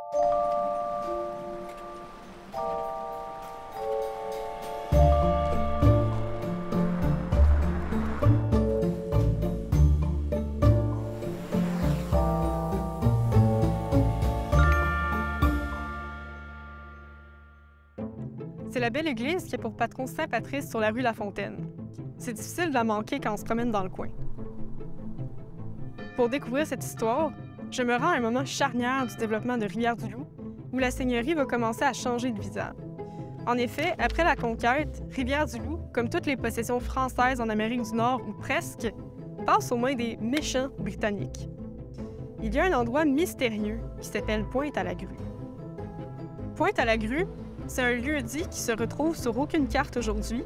C'est la belle église qui a pour patron Saint-Patrice sur la rue La Fontaine. C'est difficile de la manquer quand on se promène dans le coin. Pour découvrir cette histoire, je me rends à un moment charnière du développement de Rivière-du-Loup, où la seigneurie va commencer à changer de visage. En effet, après la conquête, Rivière-du-Loup, comme toutes les possessions françaises en Amérique du Nord ou presque, passe aux mains des méchants britanniques. Il y a un endroit mystérieux qui s'appelle Pointe-à-la-Grue. Pointe-à-la-Grue, c'est un lieu-dit qui se retrouve sur aucune carte aujourd'hui,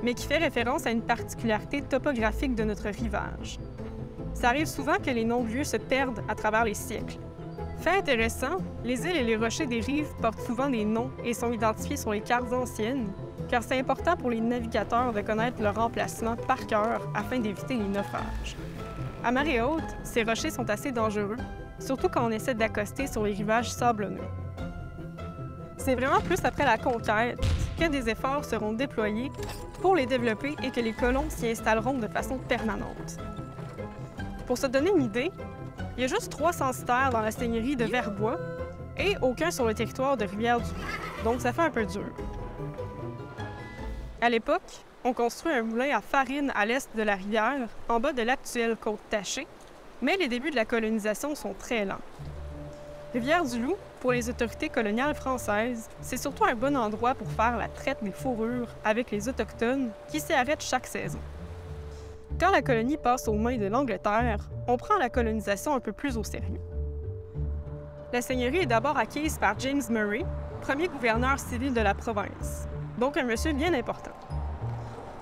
mais qui fait référence à une particularité topographique de notre rivage. Ça arrive souvent que les noms de lieux se perdent à travers les siècles. Fait intéressant, les îles et les rochers des rives portent souvent des noms et sont identifiés sur les cartes anciennes, car c'est important pour les navigateurs de connaître leur emplacement par cœur afin d'éviter les naufrages. À marée haute, ces rochers sont assez dangereux, surtout quand on essaie d'accoster sur les rivages sablonneux. C'est vraiment plus après la conquête que des efforts seront déployés pour les développer et que les colons s'y installeront de façon permanente. Pour se donner une idée, il y a juste 3 censitaires dans la seigneurie de Verbois et aucun sur le territoire de Rivière-du-Loup, donc ça fait un peu dur. À l'époque, on construit un moulin à farine à l'est de la rivière, en bas de l'actuelle côte Tachée, mais les débuts de la colonisation sont très lents. Rivière-du-Loup, pour les autorités coloniales françaises, c'est surtout un bon endroit pour faire la traite des fourrures avec les Autochtones qui s'y arrêtent chaque saison. Quand la colonie passe aux mains de l'Angleterre, on prend la colonisation un peu plus au sérieux. La seigneurie est d'abord acquise par James Murray, premier gouverneur civil de la province, donc un monsieur bien important.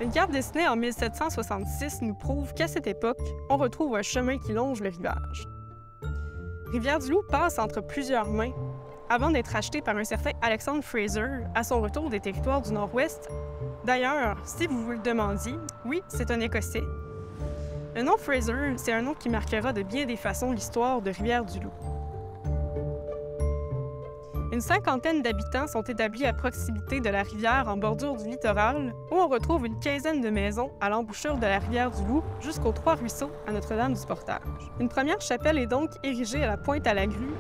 Une carte dessinée en 1766 nous prouve qu'à cette époque, on retrouve un chemin qui longe le rivage. Rivière-du-Loup passe entre plusieurs mains avant d'être acheté par un certain Alexandre Fraser à son retour des territoires du Nord-Ouest. D'ailleurs, si vous vous le demandiez, oui, c'est un Écossais. Le nom Fraser, c'est un nom qui marquera de bien des façons l'histoire de Rivière-du-Loup. Une cinquantaine d'habitants sont établis à proximité de la rivière en bordure du littoral, où on retrouve une quinzaine de maisons à l'embouchure de la Rivière-du-Loup jusqu'aux 3 ruisseaux à Notre-Dame-du-Portage. Une première chapelle est donc érigée à la Pointe-à-la-Grue.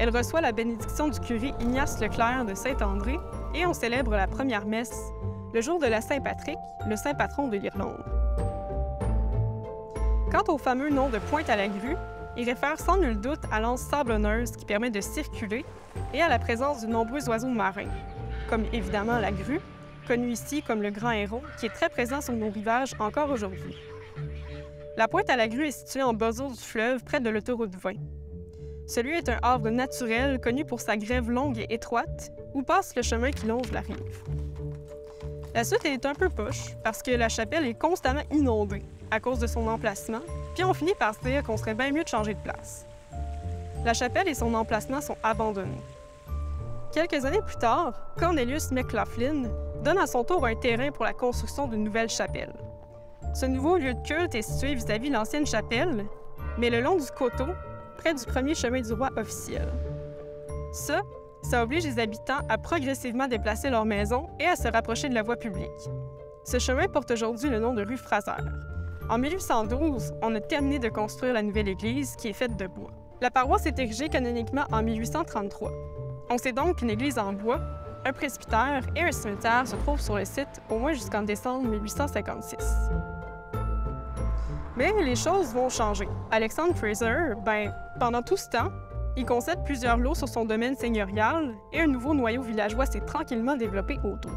Elle reçoit la bénédiction du curé Ignace Leclerc de Saint-André et on célèbre la première messe le jour de la Saint-Patrick, le saint patron de l'Irlande. Quant au fameux nom de Pointe-à-la-Grue, il réfère sans nul doute à l'anse sablonneuse qui permet de circuler et à la présence de nombreux oiseaux marins, comme évidemment la grue, connue ici comme le grand héron, qui est très présent sur nos rivages encore aujourd'hui. La Pointe-à-la-Grue est située en bordure du fleuve, près de l'autoroute 20. Ce lieu est un havre naturel connu pour sa grève longue et étroite, où passe le chemin qui longe la rive. La suite est un peu poche, parce que la chapelle est constamment inondée à cause de son emplacement, puis on finit par se dire qu'on serait bien mieux de changer de place. La chapelle et son emplacement sont abandonnés. Quelques années plus tard, Cornelius McLaughlin donne à son tour un terrain pour la construction d'une nouvelle chapelle. Ce nouveau lieu de culte est situé vis-à-vis l'ancienne chapelle, mais le long du coteau, près du premier chemin du roi officiel. Ça oblige les habitants à progressivement déplacer leurs maisons et à se rapprocher de la voie publique. Ce chemin porte aujourd'hui le nom de rue Fraser. En 1812, on a terminé de construire la nouvelle église qui est faite de bois. La paroisse est érigée canoniquement en 1833. On sait donc qu'une église en bois, un presbytère et un cimetière se trouvent sur le site au moins jusqu'en décembre 1856. Mais les choses vont changer. Alexandre Fraser, pendant tout ce temps, il concède plusieurs lots sur son domaine seigneurial et un nouveau noyau villageois s'est tranquillement développé autour.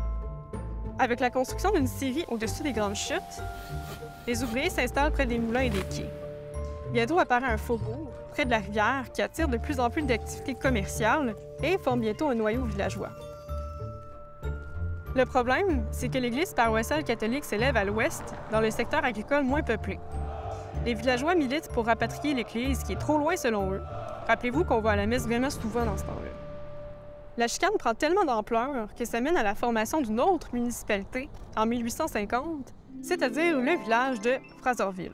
Avec la construction d'une scierie au-dessus des grandes chutes, les ouvriers s'installent près des moulins et des quais. Bientôt apparaît un faubourg, près de la rivière, qui attire de plus en plus d'activités commerciales et forme bientôt un noyau villageois. Le problème, c'est que l'église paroissiale catholique s'élève à l'ouest, dans le secteur agricole moins peuplé. Les villageois militent pour rapatrier l'église, qui est trop loin selon eux. Rappelez-vous qu'on va à la messe vraiment souvent dans ce temps-là. La chicane prend tellement d'ampleur que ça mène à la formation d'une autre municipalité en 1850, c'est-à-dire le village de Fraserville.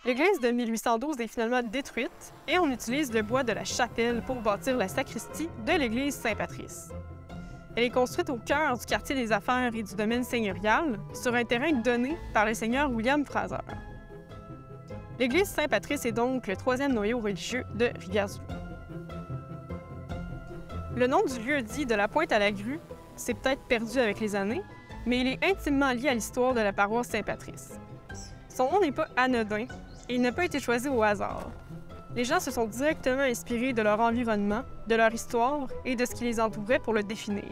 L'église de 1812 est finalement détruite et on utilise le bois de la chapelle pour bâtir la sacristie de l'église Saint-Patrice. Elle est construite au cœur du quartier des affaires et du domaine seigneurial, sur un terrain donné par le seigneur William Fraser. L'église Saint-Patrice est donc le troisième noyau religieux de Rivière-du-Loup. Le nom du lieu-dit de la Pointe-à-la-Grue s'est peut-être perdu avec les années, mais il est intimement lié à l'histoire de la paroisse Saint-Patrice. Son nom n'est pas anodin et il n'a pas été choisi au hasard. Les gens se sont directement inspirés de leur environnement, de leur histoire et de ce qui les entourait pour le définir.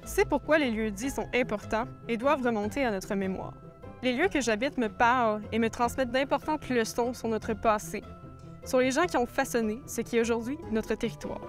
C'est pourquoi les lieux-dits sont importants et doivent remonter à notre mémoire. Les lieux que j'habite me parlent et me transmettent d'importantes leçons sur notre passé, sur les gens qui ont façonné ce qui est aujourd'hui notre territoire.